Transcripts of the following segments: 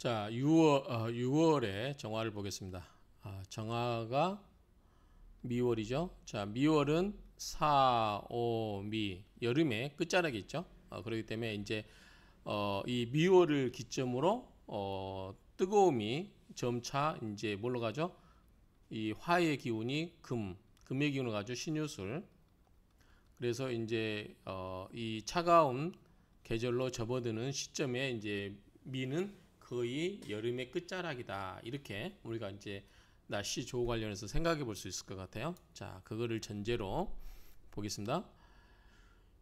자, 6월의 정화를 보겠습니다. 정화가 미월이죠. 자, 미월은 사, 오, 미, 여름의 끝자락이 있죠. 그렇기 때문에 이제 이 미월을 기점으로 뜨거움이 점차 이제 뭘로 가죠? 이 화의 기운이 금의 기운을 가죠. 신유술. 그래서 이제 이 차가운 계절로 접어드는 시점에 이제 미는 거의 여름의 끝자락이다. 이렇게 우리가 이제 날씨 조우 관련해서 생각해 볼 수 있을 것 같아요. 자, 그거를 전제로 보겠습니다.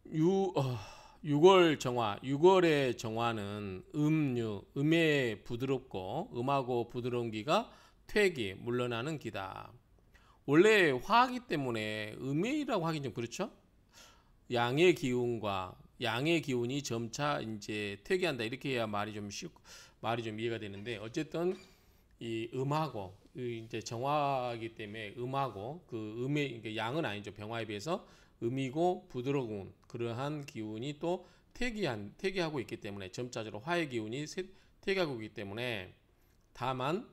6월 정화, 6월의 정화는 음의 부드럽고 음하고 부드러운 기가 퇴기, 물러나는 기다. 원래 화이기 때문에 음이라고 하긴 좀 그렇죠. 양의 기운이 점차 이제 퇴기한다 이렇게 해야 말이 좀 이해가 되는데, 어쨌든 이 음하고 이제 정화이기 때문에 음하고 그 음의 그러니까 양은 아니죠. 병화에 비해서 음이고 부드러운 그러한 기운이 또 퇴기하고 있기 때문에 점차적으로 화의 기운이 퇴기하고 있기 때문에 다만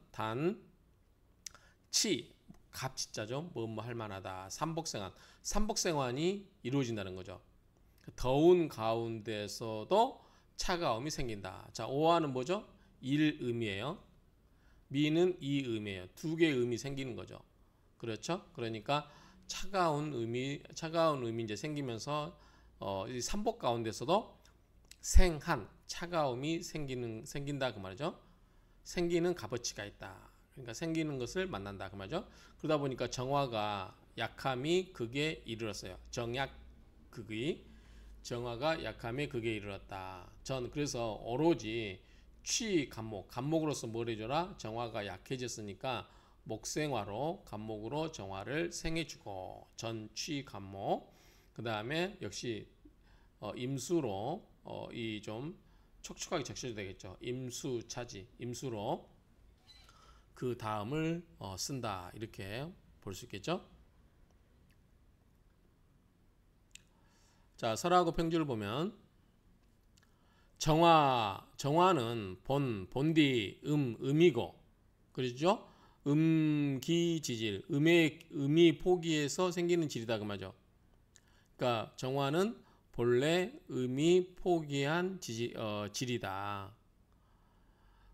갑치자죠. 뭐뭐 할 만하다. 삼복생환이 이루어진다는 거죠. 더운 가운데서도 차가움이 생긴다. 자, 오화는 뭐죠? 일음이에요. 미는 이음이에요. 두 개의 음이 생기는 거죠. 그렇죠? 그러니까 차가운 음이 이제 생기면서 이 삼복 가운데서도 차가움이 생긴다 그 말이죠. 생기는 값어치가 있다. 그러니까 생기는 것을 만난다 그 말이죠. 그러다 보니까 정화가 약함이 극에 이르렀어요. 정화가 약함이 극에 이르렀다. 그래서 오로지 간목으로서 뭘 해줘라? 정화가 약해졌으니까 목생화로 간목으로 정화를 생해주고 간목. 그 다음에 역시 임수로 이 좀 촉촉하게 적셔도 되겠죠. 임수로 그 다음을 쓴다 이렇게 볼 수 있겠죠. 자, 설하고 평주를 보면 정화는 본디 음이고, 그렇죠? 음기지질, 음이 포기해서 생기는 질이다 그 말이죠. 그러니까 정화는 본래 음이 포기한 질이다.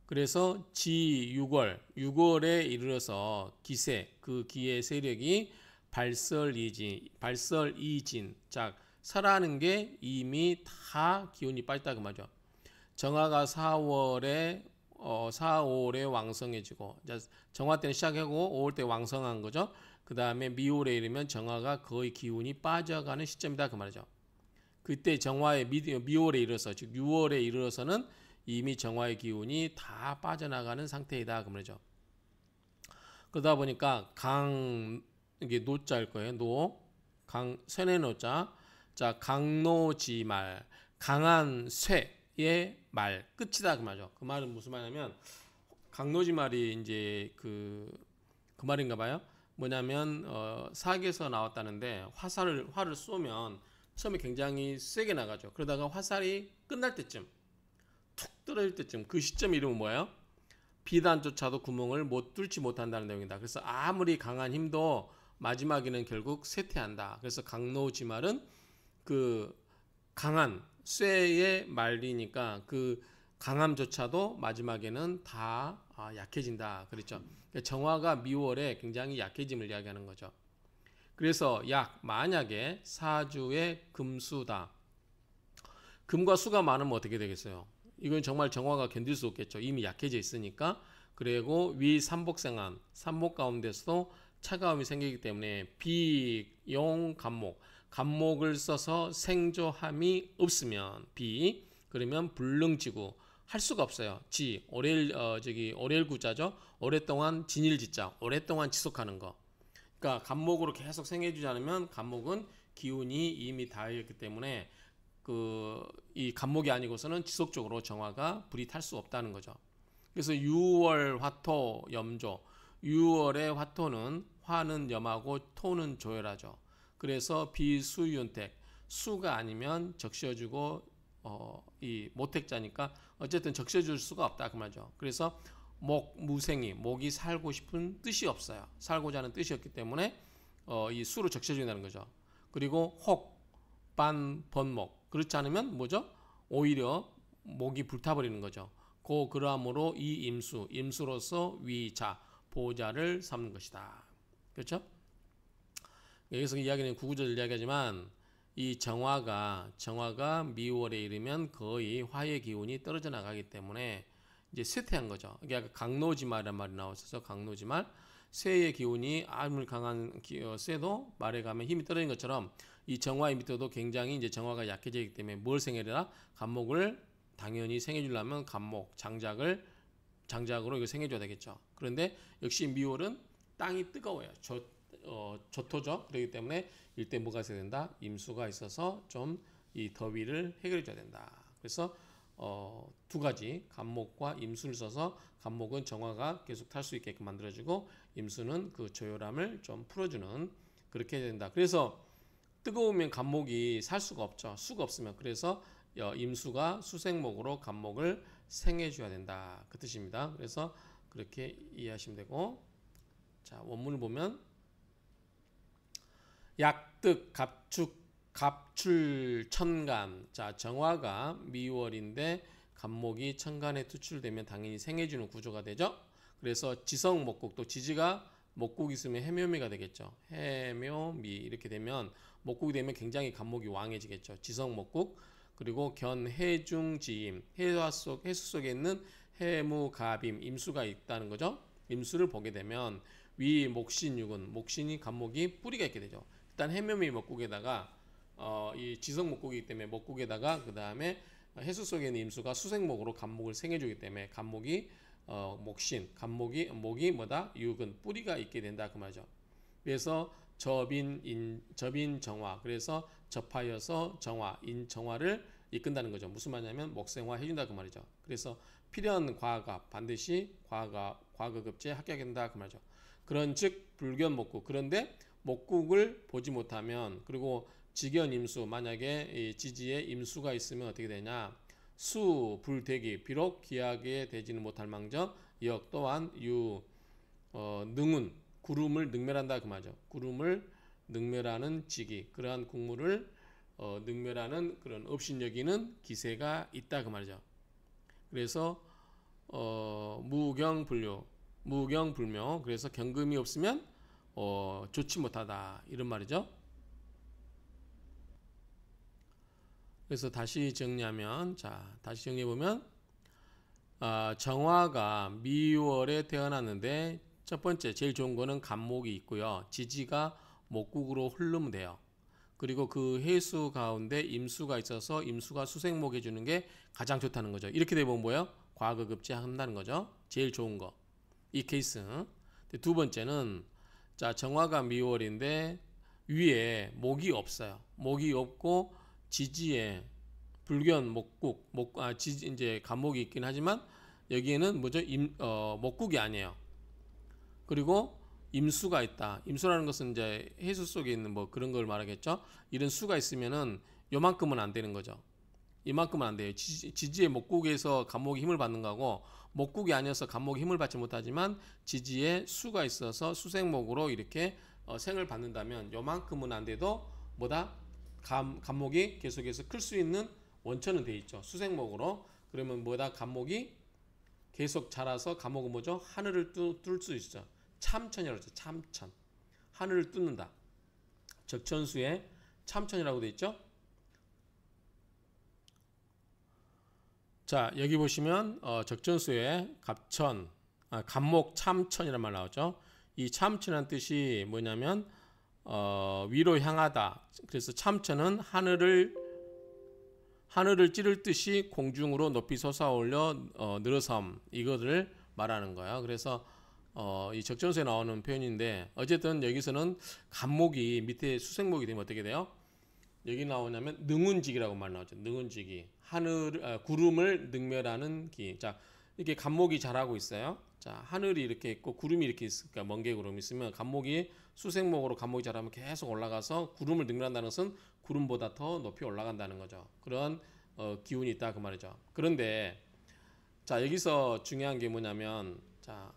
그래서 6월에 이르러서 그 기의 세력이 발설이진, 자, 설하는 게 이미 다 기운이 빠졌다 그 말이죠. 정화가 4월에 왕성해지고, 정화 때는 시작하고 5월 때 왕성한 거죠. 그 다음에 미월에 이르면 정화가 거의 기운이 빠져가는 시점이다 그 말이죠. 그때 정화의 미월에 이르러서, 즉 6월에 이르러서는 이미 정화의 기운이 다 빠져나가는 상태이다 그 말이죠. 그러다 보니까 이게 노자일 거예요. 쇠의 노자. 자, 강노지말, 강한 쇠의 말, 끝이다 그 말이죠. 그 말은 무슨 말이냐면, 강노지말이 이제 그 말인가 봐요. 뭐냐면 사기에서 나왔다는데, 화를 쏘면 처음에 굉장히 세게 나가죠. 그러다가 화살이 끝날 때쯤, 툭 떨어질 때쯤, 그 시점 이름은 뭐예요? 비단조차도 구멍을 뚫지 못한다는 내용이다. 그래서 아무리 강한 힘도 마지막에는 결국 쇠퇴한다. 그래서 강노지말은 그 강한 쇠의 말이니까 그 강함조차도 마지막에는 다 약해진다. 그렇죠. 정화가 미월에 굉장히 약해짐을 이야기하는 거죠. 그래서 만약에 사주의 금수다. 금과 수가 많으면 어떻게 되겠어요? 이건 정말 정화가 견딜 수 없겠죠. 이미 약해져 있으니까. 그리고 삼복 가운데서도 차가움이 생기기 때문에 비용 간목을 써서 생조함이 없으면 그러면 불능지구 할 수가 없어요. 오렐구자죠. 오랫동안 진일지자, 오랫동안 지속하는 거. 그러니까 간목으로 계속 생해주지 않으면 간목은 기운이 이미 닿았기 때문에 이 간목이 아니고서는 지속적으로 정화가 불이 탈 수 없다는 거죠. 그래서 6월 화토 염조, 6월의 화는 염하고 토는 조열하죠. 그래서 비수윤택, 수가 아니면 적셔주고 이 모택자니까 어쨌든 적셔줄 수가 없다 그 말이죠. 그래서 무생이 목이 살고 싶은 뜻이 없어요. 살고자 하는 뜻이 없기 때문에 이 수로 적셔준다는 거죠. 그리고 번목 그렇지 않으면 뭐죠? 오히려 목이 불타버리는 거죠. 그러함으로 이 임수로서 위자 보호자를 삼는 것이다. 그렇죠? 여기서 이야기는 구구절 이야기하지만 이 정화가 미월에 이르면 거의 화의 기운이 떨어져 나가기 때문에 이제 쇠퇴한 거죠. 그러니까 강노지말이란 말이 나왔어서 강노지말 쇠의 기운이 아무리 강한 쇠도 말에 가면 힘이 떨어진 것처럼 이 정화의 밑에도 굉장히 이제 정화가 약해지기 때문에 뭘 생해라? 간목을 당연히 생해주려면 간목 장작으로 이거 생해줘야 되겠죠. 그런데 역시 미월은 땅이 뜨거워요. 저토죠. 그렇기 때문에 이때 뭐가 있어야 된다? 임수가 있어서 좀 이 더위를 해결해 줘야 된다. 그래서 두 가지 간목과 임수를 써서 간목은 정화가 계속 탈 수 있게끔 만들어주고 임수는 그 조열함을 좀 풀어주는 그렇게 해야 된다. 그래서 뜨거우면 간목이 살 수가 없죠. 수가 없으면 그래서 임수가 수생목으로 간목을 생해줘야 된다. 그 뜻입니다. 그래서 그렇게 이해하시면 되고 자 원문을 보면 약득 갑출 천간 자 정화가 미월인데 간목이 천간에 투출되면 당연히 생해주는 구조가 되죠. 그래서 지성 목국 또 지지가 목국이 있으면 해묘미가 되겠죠. 해묘미 이렇게 되면 목국이 되면 굉장히 간목이 왕해지겠죠. 지성 목국 그리고 견해중지임 해수 속에 있는 해무갑임 임수가 있다는 거죠. 임수를 보게 되면 위 목신육은 목신이 간목이 뿌리가 있게 되죠. 일단 해묘미 목국에다가 이 지성 목국이기 때문에 목국에다가 그 다음에 해수 속에 있는 임수가 수생목으로 간목을 생해주기 때문에 간목이 목신 목이 뭐다 육은 뿌리가 있게 된다 그 말이죠. 그래서 접인 정화 그래서 접하여서 정화를 이끈다는 거죠. 무슨 말이냐면 목생화 해준다 그 말이죠. 그래서 필연 과갑 반드시 과거급제 합격한다 그 말이죠. 그런즉 불견 목국 그런데 목국을 보지 못하면 그리고 지견 임수 만약에 이 지지에 임수가 있으면 어떻게 되냐 불대기 비록 기하게 되지는 못할 망정 역 또한 능운 구름을 능멸한다 그 말이죠. 구름을 능멸하는 지기 그러한 국물을 능멸하는 그런 업신여기는 기세가 있다 그 말이죠. 그래서 무경불묘 그래서 경금이 없으면 좋지 못하다 이런 말이죠. 그래서 다시 정리하면 다시 정리해 보면 정화가 미월에 태어났는데 첫 번째 제일 좋은 거는 간목이 있고요. 지지가 목국으로 흐르면 돼요. 그리고 그 해수 가운데 임수가 있어서 임수가 수생목 해주는 게 가장 좋다는 거죠. 이렇게 되면 뭐예요? 과거급제 한다는 거죠. 제일 좋은 거. 이 케이스. 두 번째는 정화가 미월인데 위에 목이 없어요. 목이 없고 지지에 불견 목국 이제 간목이 있긴 하지만 여기에는 뭐죠? 목국이 아니에요. 그리고 임수가 있다. 임수라는 것은 이제 해수 속에 있는 뭐 그런 걸 말하겠죠. 이런 수가 있으면은 요만큼은 안 되는 거죠. 이만큼은 안 돼요. 지지의 목국에서 간목이 힘을 받는 거고 목국이 아니어서 간목이 힘을 받지 못하지만 지지에 수가 있어서 수생목으로 이렇게 생을 받는다면 요만큼은 안 돼도 뭐다? 간목이 계속해서 클 수 있는 원천은 돼 있죠. 수생목으로. 그러면 뭐다? 간목이 계속 자라서 간목은 뭐죠? 하늘을 뚫을 수 있죠. 참천이라고 하죠. 참천. 하늘을 뚫는다. 적천수에 참천이라고 돼 있죠. 자, 여기 보시면 적천수에 간목 참천이라는 말 나오죠. 이 참천이라는 뜻이 뭐냐면 위로 향하다. 그래서 참천은 하늘을 찌를 듯이 공중으로 높이 솟아올려 늘어섬 이거를 말하는 거예요. 그래서 이 적전수에 나오는 표현인데 어쨌든 여기서는 간목이 밑에 수생목이 되면 어떻게 돼요? 여기 나오냐면 능운직이라고 말 나오죠. 능운직이 구름을 능멸하는 기. 자, 이렇게 간목이 자라고 있어요. 자, 하늘이 이렇게 있고 구름이 이렇게 있으니까 멍게 구름이 있으면 간목이 수생목으로 간목이 자라면 계속 올라가서 구름을 능멸한다는 것은 구름보다 더 높이 올라간다는 거죠. 그런 기운이 있다 그 말이죠. 그런데 자 여기서 중요한 게 뭐냐면 자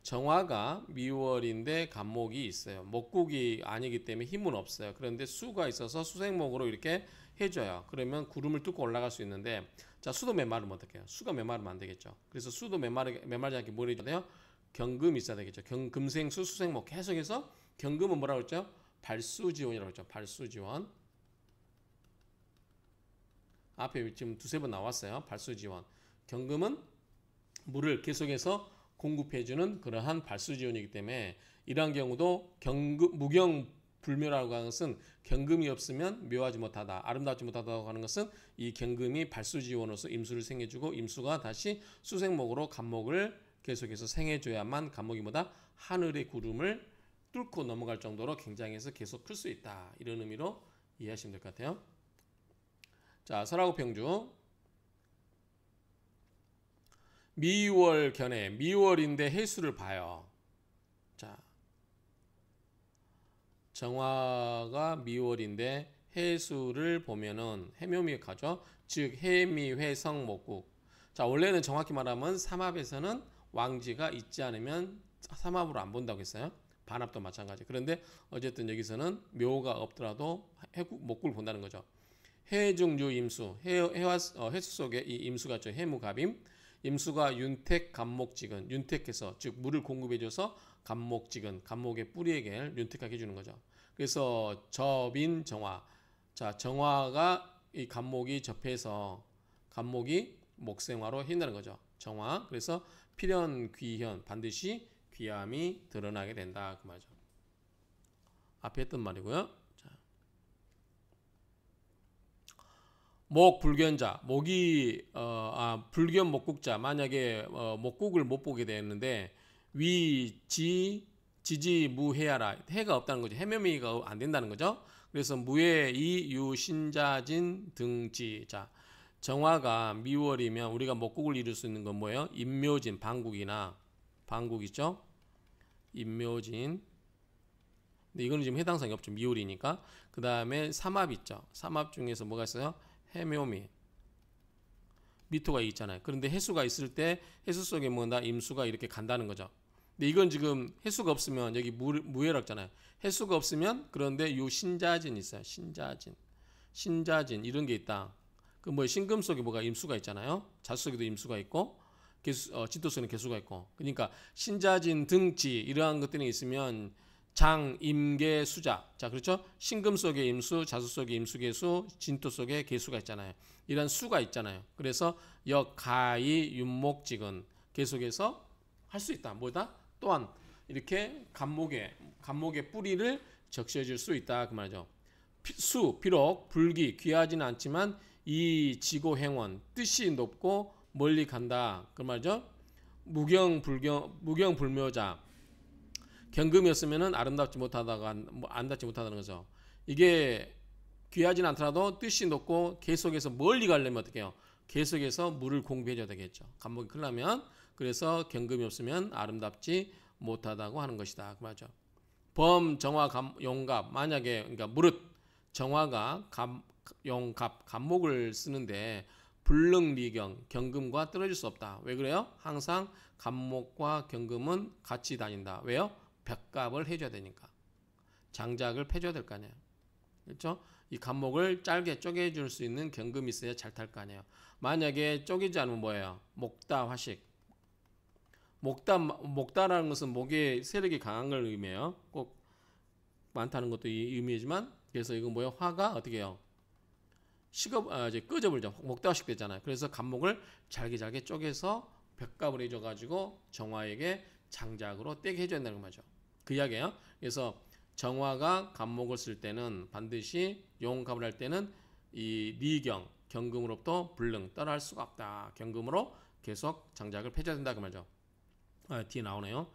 정화가 미월인데 간목이 있어요. 목국이 아니기 때문에 힘은 없어요. 그런데 수가 있어서 수생목으로 이렇게 해줘요. 그러면 구름을 뚫고 올라갈 수 있는데 자 수도 메마르면 어떡해요? 수가 메마르면 안 되겠죠. 그래서 수도 메마르지 않게 뭘 해줘야 돼요? 경금이 있어야 되겠죠. 금생수 수생목 계속해서 경금은 뭐라고 했죠? 발수지원이라고 했죠. 발수지원. 앞에 지금 두세 번 나왔어요. 발수지원. 경금은 물을 계속해서 공급해주는 그러한 발수지원이기 때문에 이러한 경우도 무경불묘라고 하는 것은 경금이 없으면 묘하지 못하다, 아름답지 못하다고 하는 것은 이 경금이 발수지원으로서 임수를 생해주고 임수가 다시 수생목으로 간목을 계속해서 생해줘야만 간목이 뭐다? 하늘의 구름을 뚫고 넘어갈 정도로 굉장해서 계속 클 수 있다. 이런 의미로 이해하시면 될 것 같아요. 자, 설하고 평주. 미월 견해, 미월인데 해수를 봐요. 자, 정화가 미월인데 해수를 보면은 해묘미에 가죠. 즉 해미회성 목국. 자, 원래는 정확히 말하면 삼합에서는 왕지가 있지 않으면 삼합으로 안 본다고 했어요. 반합도 마찬가지. 그런데 어쨌든 여기서는 묘가 없더라도 목국을 본다는 거죠. 해중유 임수, 해수 속에 이 임수가 있죠. 해무갑임. 임수가 윤택 간목직은 윤택해서 즉 물을 공급해줘서 간목직은 간목의 뿌리에게 윤택하게 해주는 거죠. 그래서 접인 정화. 자, 정화가 이 간목이 접해서 간목이 목생화로 해준다는 거죠. 정화. 그래서 필연 귀현 반드시 귀함이 드러나게 된다 그 말이죠. 앞에 했던 말이고요. 자. 목 불견자, 목이 불견 목국자 만약에 목국을 못 보게 되는데 지지 무해하라 해가 없다는 거죠. 해묘미가 안 된다는 거죠. 그래서 무해 이유 신자진 등지. 자, 정화가 미월이면 우리가 목국을 이룰 수 있는 건 뭐예요? 임묘진 방국이나 방국 있죠. 임묘진. 근데 이거는 지금 해당성이 없죠. 미월이니까. 그 다음에 삼합 있죠. 삼합 중에서 뭐가 있어요? 해묘미. 미토가 있잖아요. 그런데 해수가 있을 때 해수 속에 뭐다 임수가 이렇게 간다는 거죠. 근데 이건 지금 해수가 없으면 여기 무해라고 했잖아요. 해수가 없으면 그런데 요 신자진 있어요. 신자진 이런 게 있다. 그 뭐 신금 속에 뭐가 임수가 있잖아요. 자수 속에도 임수가 있고 진토 속에는 개수가 있고. 그러니까 신자진 등지 이러한 것들이 있으면 장, 임계, 수자. 자, 그렇죠? 신금 속에 임수, 자수 속에 임수계수, 진토 속에 계수가 있잖아요. 이런 수가 있잖아요. 그래서 역, 가이, 윤목직은 계속해서 할 수 있다. 뭐다? 또한 이렇게 간목의 뿌리를 적셔줄 수 있다. 그 말이죠. 비록 불기, 귀하지는 않지만 이 지고행원, 뜻이 높고 멀리 간다. 그 말이죠. 무경불묘자. 경금이었으면은 아름답지 못하다가 안닿지 못하다는 거죠. 이게 귀하진 않더라도 뜻이 높고 계속해서 멀리 가려면 어떻게 해요? 계속해서 물을 공급해줘야 되겠죠. 간목이 크려면. 그래서 경금이 없으면 아름답지 못하다고 하는 것이다. 그 말이죠. 범, 정화, 용갑. 만약에 그러니까 무릇 정화가 용갑, 간목을 쓰는데 불능 리경, 경금과 떨어질 수 없다. 왜 그래요? 항상 간목과 경금은 같이 다닌다. 왜요? 벽갑을 해줘야 되니까. 장작을 패줘야 될 거 아니에요. 그렇죠? 이 간목을 짧게 쪼개줄 수 있는 경금이 있어야 잘 탈 거 아니에요. 만약에 쪼개지 않으면 뭐예요? 목다, 화식. 목다라는 것은 목의 세력이 강한 걸 의미해요. 꼭 많다는 것도 의미지만 그래서 이건 뭐예요? 화가 어떻게 해요? 이제 끄져버리죠. 목다화식 됐잖아요. 그래서 간목을 잘게 쪼개서 벽갑을 해줘가지고 정화에게 장작으로 떼게 해줘야 된다는 거죠. 그 이야기예요. 그래서 정화가 간목을 쓸 때는 반드시 용갑을 할 때는 이 리경, 경금으로부터 불능 따라할 수가 없다. 경금으로 계속 장작을 펴줘야 된다 그 말이죠. 뒤에 나오네요.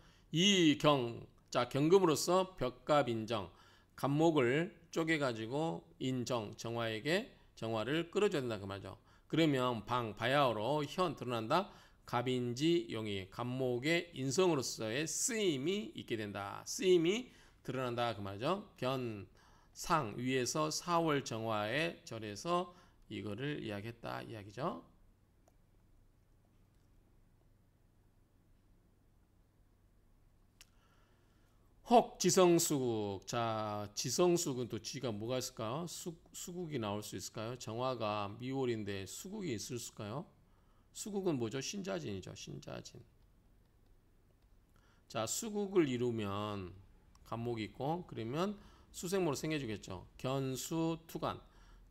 자 경금으로서 벽갑 인정, 간목을 쪼개가지고 인정, 정화를 끌어줘야 된다 그 말이죠. 그러면 바야흐로 현 드러난다. 갑인지 용이 간목의 인성으로서의 쓰임이 있게 된다. 쓰임이 드러난다 그 말이죠. 상 위에서 4월 정화에 절에서 이거를 이야기했다 이야기죠. 혹 지성수국. 자, 지성수국은 또 지가 뭐가 있을까요? 수국이 나올 수 있을까요? 정화가 미월인데 수국이 있을까요? 수국은 뭐죠? 신자진이죠. 신자진. 자, 수국을 이루면 간목이 있고 그러면 수생모로 생겨주겠죠. 견수 투간.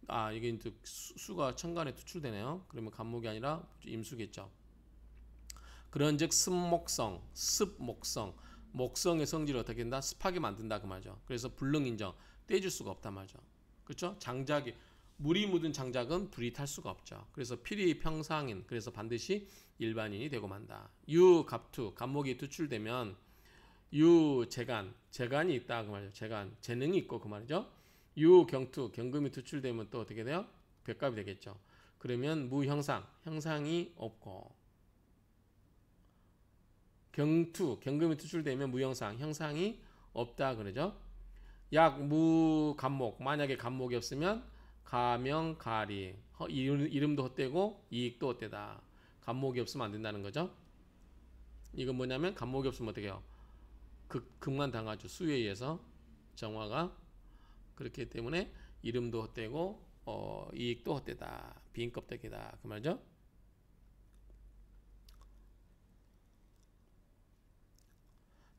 아, 이게 이제 수가 천간에 투출되네요. 그러면 간목이 아니라 임수겠죠. 그런즉 습목성, 습목성, 목성의 성질을 어떻게 한다? 습하게 만든다 그 말이죠. 그래서 불능인정, 떼줄 수가 없단 말이죠. 그렇죠? 장작이 물이 묻은 장작은 불이 탈 수가 없죠. 그래서 필히 평상인, 그래서 반드시 일반인이 되고 만다. 유갑투, 갑목이 투출되면 유재간, 재간이 있다 그 말이죠. 재간, 재능이 있고 그 말이죠. 유경투, 경금이 투출되면 또 어떻게 돼요? 벽갑이 되겠죠. 그러면 무형상, 형상이 없고 경투, 경금이 투출되면 무형상, 형상이 없다 그러죠. 약 무간목, 만약에 간목이 없으면 가명, 가리, 이름도 헛되고 이익도 헛되다. 간목이 없으면 안 된다는 거죠. 이건 뭐냐면 간목이 없으면 어떻게 해요? 극만 당하죠. 수에 의해서 정화가. 그렇기 때문에 이름도 헛되고 이익도 헛되다. 비인껍데기다. 그 말이죠.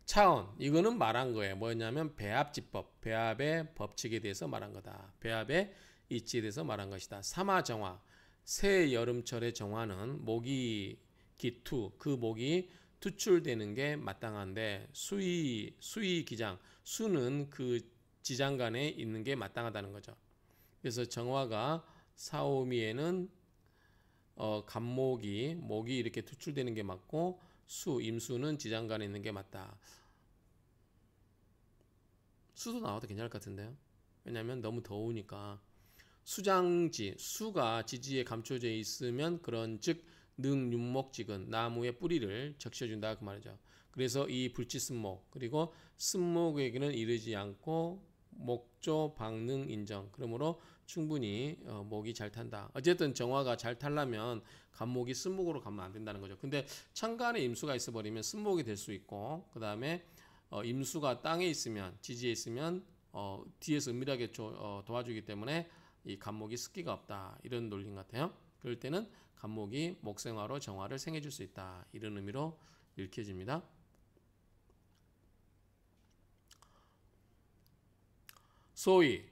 차원, 이거는 말한 거예요. 뭐냐면 배합지법, 배합의 법칙에 대해서 말한 거다. 배합의 이치에 대해서 말한 것이다. 삼화정화, 새 여름철의 정화는 목이 기투, 그 목이 투출되는 게 마땅한데 수의 기장, 수는 그 지장간에 있는 게 마땅하다는 거죠. 그래서 정화가 사오미에는 목이 이렇게 투출되는 게 맞고 임수는 지장간에 있는 게 맞다. 수도 나와도 괜찮을 것 같은데요. 왜냐하면 너무 더우니까. 수장지, 수가 지지에 감춰져 있으면 그런즉 능윤목직은 나무의 뿌리를 적셔준다 그 말이죠. 그래서 이 불치습목 그리고 습목에게는 이르지 않고 목조 방능 인정. 그러므로 충분히 목이 잘 탄다. 어쨌든 정화가 잘 타려면 간목이 습목으로 가면 안 된다는 거죠. 근데 천간에 임수가 있어 버리면 습목이 될 수 있고 그 다음에 임수가 땅에 있으면 지지에 있으면 뒤에서 은밀하게 도와주기 때문에 이 간목이 습기가 없다 이런 논리인 것 같아요. 그럴 때는 간목이 목생화로 정화를 생해줄 수 있다 이런 의미로 읽혀집니다. 소위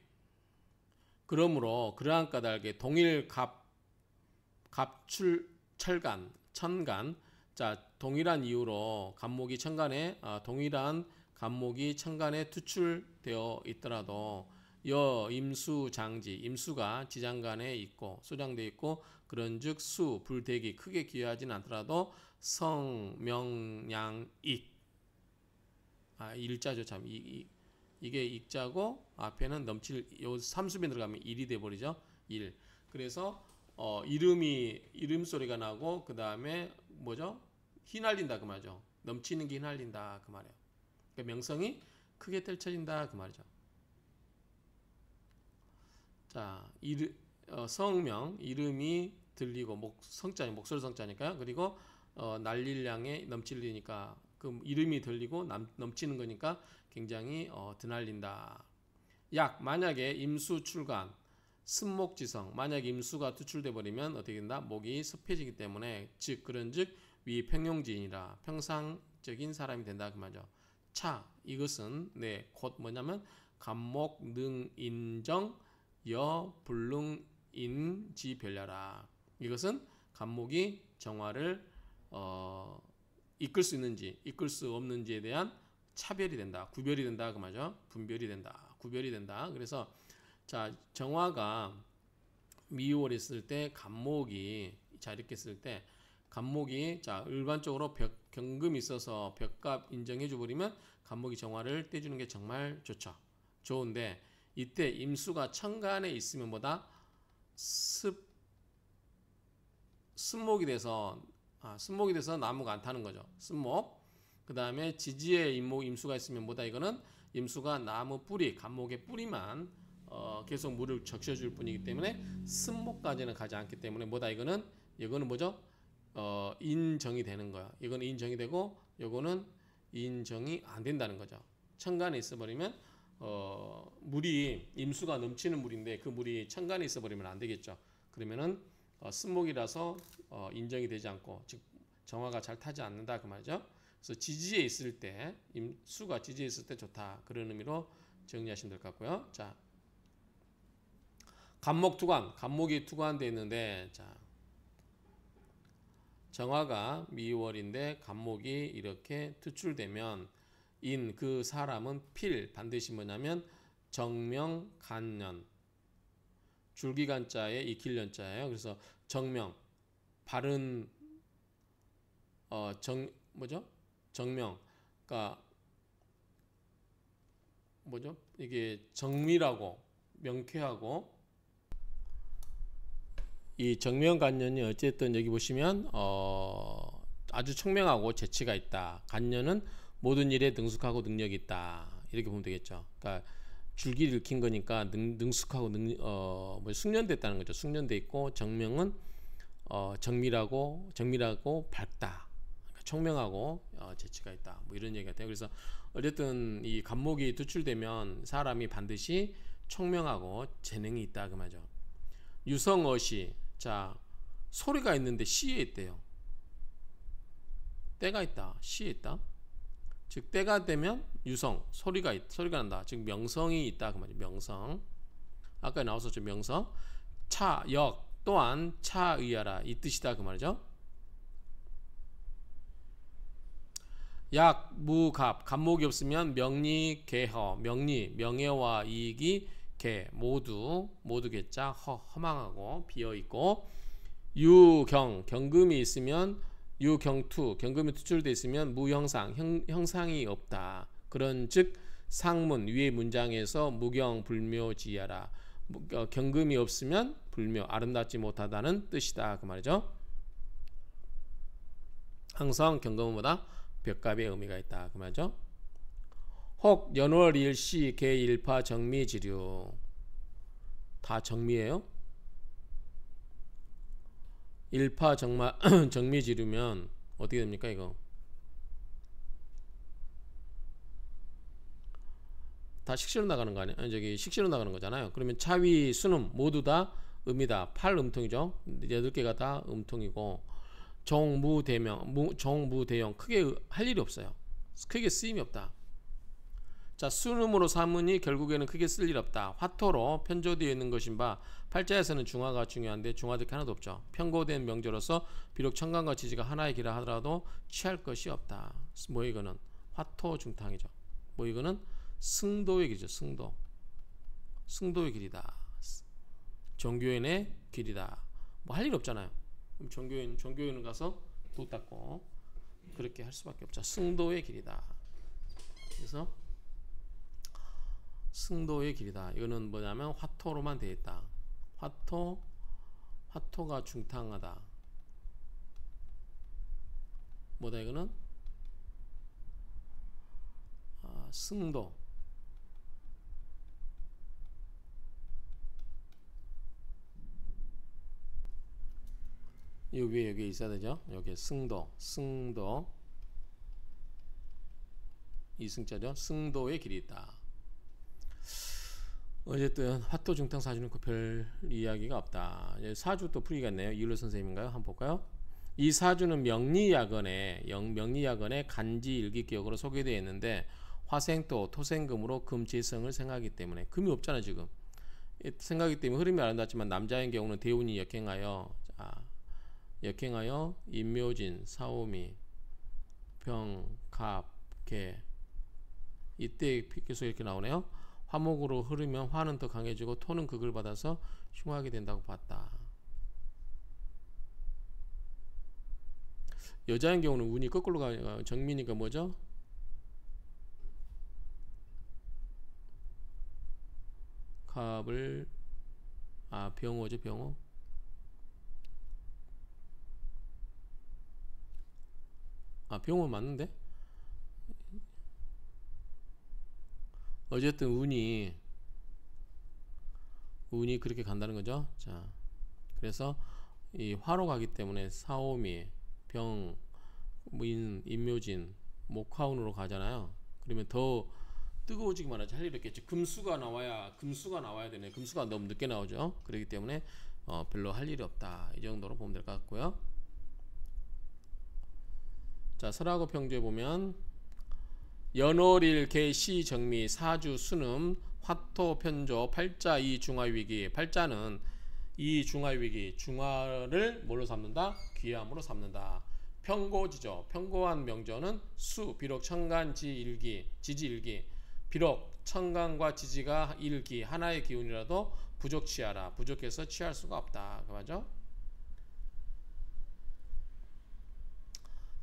그러므로 그러한 까닭에 동일 철간 천간 자 동일한 이유로 간목이 천간에 동일한 간목이 천간에 투출되어 있더라도 임수 장지 임수가 지장간에 있고 소장되어 있고 그런즉 수 불대기 크게 기여하진 않더라도 성 명 양 익 일자죠 참 이게 익자고 앞에는 넘칠 요 삼수변 들어가면 일이 돼 버리죠. 일. 그래서 이름 소리가 나고 그다음에 뭐죠? 휘날린다 그 말이죠. 넘치는 게 휘날린다 그 말이에요. 그러니까 명성이 크게 떨쳐진다 그 말이죠. 자, 성명 이름이 들리고 성자니 목소리 성자니까요. 그리고 날릴량에 넘칠리니까 그 이름이 들리고 넘치는 거니까 굉장히 드날린다. 약 만약에 임수 출간 습목지성 만약 임수가 투출돼 버리면 어떻게 된다? 목이 습해지기 때문에 즉 그런즉 위평용지인이라 평상적인 사람이 된다 그 말이죠. 차 이것은 곧 뭐냐면 간목 능인정 불능인지별려라. 이것은 간목이 정화를 이끌 수 있는지 이끌 수 없는지에 대한 차별이 된다. 구별이 된다 그 말이죠. 분별이 된다. 구별이 된다. 그래서 자 정화가 미월에 있을 때 간목이 자 이렇게 쓸 때 간목이 자 일반적으로 경금이 있어서 벽값 인정해 줘 버리면 간목이 정화를 떼주는 게 정말 좋죠. 좋은데 이때 임수가 천간에 있으면 보다 습목이 돼서 나무가 안 타는 거죠. 습목. 그 다음에 지지에 임수가 있으면 보다 이거는 임수가 나무 뿌리, 간목의 뿌리만 계속 물을 적셔줄 뿐이기 때문에 승모까지는 가지 않기 때문에 뭐다 이거는 뭐죠? 인정이 되는 거야. 이거는 인정이 되고 요거는 인정이 안 된다는 거죠. 천간에 있어버리면 물이 임수가 넘치는 물인데 그 물이 천간에 있어버리면 안 되겠죠. 그러면은 승목이라서 인정이 되지 않고 즉 정화가 잘 타지 않는다 그 말이죠. 그래서 지지에 있을 때 임수가 지지에 있을 때 좋다 그런 의미로 정리하시면 될 것 같고요. 자, 간목 투관, 간목이 투관되어 있는데 자. 정화가 미월인데 간목이 이렇게 투출되면 그 사람은 필 반드시 뭐냐면 정명 간년 줄기간자에 익힐년자예요. 그래서 정명 바른 정명 그러니까 이게 정밀하고 명쾌하고 이 정명간년이 어쨌든 여기 보시면 아주 청명하고 재치가 있다. 간년은 모든 일에 능숙하고 능력이 있다. 이렇게 보면 되겠죠. 그러니까 줄기를 익힌 거니까 능숙하고 숙련됐다는 거죠. 숙련돼 있고 정명은 정밀하고 밝다. 그러니까 청명하고 재치가 있다. 뭐 이런 얘기가 돼요. 그래서 어쨌든 이 간목이 투출되면 사람이 반드시 청명하고 재능이 있다 그 말이죠. 유성어시 자 소리가 있는데 시에 있대요. 때가 있다. 시에 있다. 즉 때가 되면 유성 소리가 난다. 즉 명성이 있다 그 말이죠. 명성 아까 나왔었죠. 명성 차역 또한 차의하라 이 뜻이다 그 말이죠. 약 무갑 갑목이 없으면 명리 개허 명예와 이익이 개 모두 개자 허망하고 비어 있고 유경 경금이 있으면 유경투 경금이 투출돼 있으면 무형상 형상이 없다. 그런즉 상문 위의 문장에서 무경불묘지하라 경금이 없으면 불묘 아름답지 못하다는 뜻이다 그 말이죠. 항상 경금은 뭐다 벽갑의 의미가 있다 그 말이죠. 혹 연월일시 개일파 정미지류 다 정미예요. 일파 정미지류면 어떻게 됩니까 이거? 다 식시로 나가는 거 아니야? 저기 식시로 나가는 거잖아요. 그러면 차위 순음 모두 다 음이다. 8음통이죠. 8개가 다 음통이고 정무대영 크게 할 일이 없어요. 크게 쓰임이 없다. 자 순음으로 사문이 결국에는 크게 쓸 일 없다. 화토로 편조되어 있는 것인 바 팔자에서는 중화가 중요한데 중화될 게 하나도 없죠. 편고된 명제로서 비록 천간과 지지가 하나의 길이라 하더라도 취할 것이 없다. 뭐 이거는 화토 중탕이죠. 뭐 이거는 승도의 길이죠. 승도의 길이다. 종교인의 길이다. 뭐 할 일 없잖아요. 그럼 종교인은 가서 도 닦고 그렇게 할 수밖에 없죠. 승도의 길이다. 그래서 승도의 길이다. 이거는 뭐냐면 화토로만 되어 있다. 화토가 중탕하다. 뭐다 이거는? 승도. 이 위에 여기 있어야 되죠. 여기 승도. 이승자죠. 승도의 길이 있다. 어쨌든 화토 중탕 사주는 별 이야기가 없다. 사주 또 풀이겠네요. 이율로 선생님인가요? 한번 볼까요? 이 사주는 명리야건에 간지 일기격으로 소개되어 있는데 화생토 토생금으로 금지성을 생각하기 때문에 금이 없잖아 지금. 생각하기 때문에 흐름이 아름답지만 남자인 경우는 대운이 역행하여 인묘진 사오미 병 갑 개 이때 계속 이렇게 나오네요. 화목으로 흐르면 화는 더 강해지고 토는 극을 받아서 흉하게 된다고 봤다. 여자인 경우는 운이 거꾸로 가 정미니까 뭐죠? 갑을 병호죠. 병호. 병호 맞는데? 어쨌든 운이 운이 그렇게 간다는 거죠. 자, 그래서 이 화로 가기 때문에 사오미, 병, 인묘진, 목화운으로 가잖아요. 그러면 더 뜨거워지기만 하지 할 일 없겠죠. 금수가 나와야 되네. 금수가 너무 늦게 나오죠. 그렇기 때문에 별로 할 일이 없다. 이 정도로 보면 될 것 같고요. 자, 설하고 평주에 보면 연월일 개시 정미 사주 순음 화토 편조 팔자 이 중화위기. 팔자는 이 중화위기, 중화를 뭘로 삼는다? 귀함으로 삼는다. 평고지죠. 평고한 명조는 수, 비록 천간지일기, 지지일기, 비록 천간과 지지가 일기 하나의 기운이라도 부족 취하라. 부족해서 취할 수가 없다. 그 말이죠.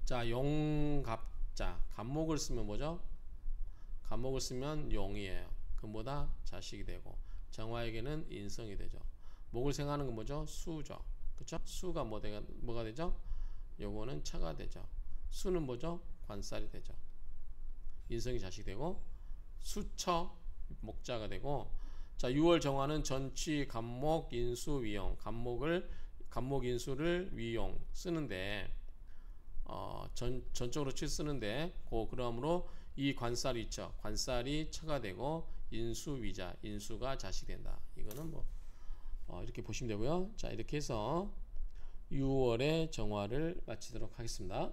자, 용갑자. 갑목을 쓰면 뭐죠? 갑목을 쓰면 용이에요. 그보다 자식이 되고 정화에게는 인성이 되죠. 목을 생하는 건 뭐죠? 수죠. 그쵸? 수가 뭐가 되죠? 요거는 차가 되죠. 수는 뭐죠? 관살이 되죠. 인성이 자식이 되고 수처 목자가 되고, 자, 6월 정화는 전취 갑목 인수 위용. 갑목 인수를 위용 쓰는데 전적으로 쓰는데 그러므로 이 관살이 있죠. 관살이 처가 되고 인수 위자, 인수가 자식이 된다. 이거는 뭐 이렇게 보시면 되고요. 자, 이렇게 해서 6월의 정화를 마치도록 하겠습니다.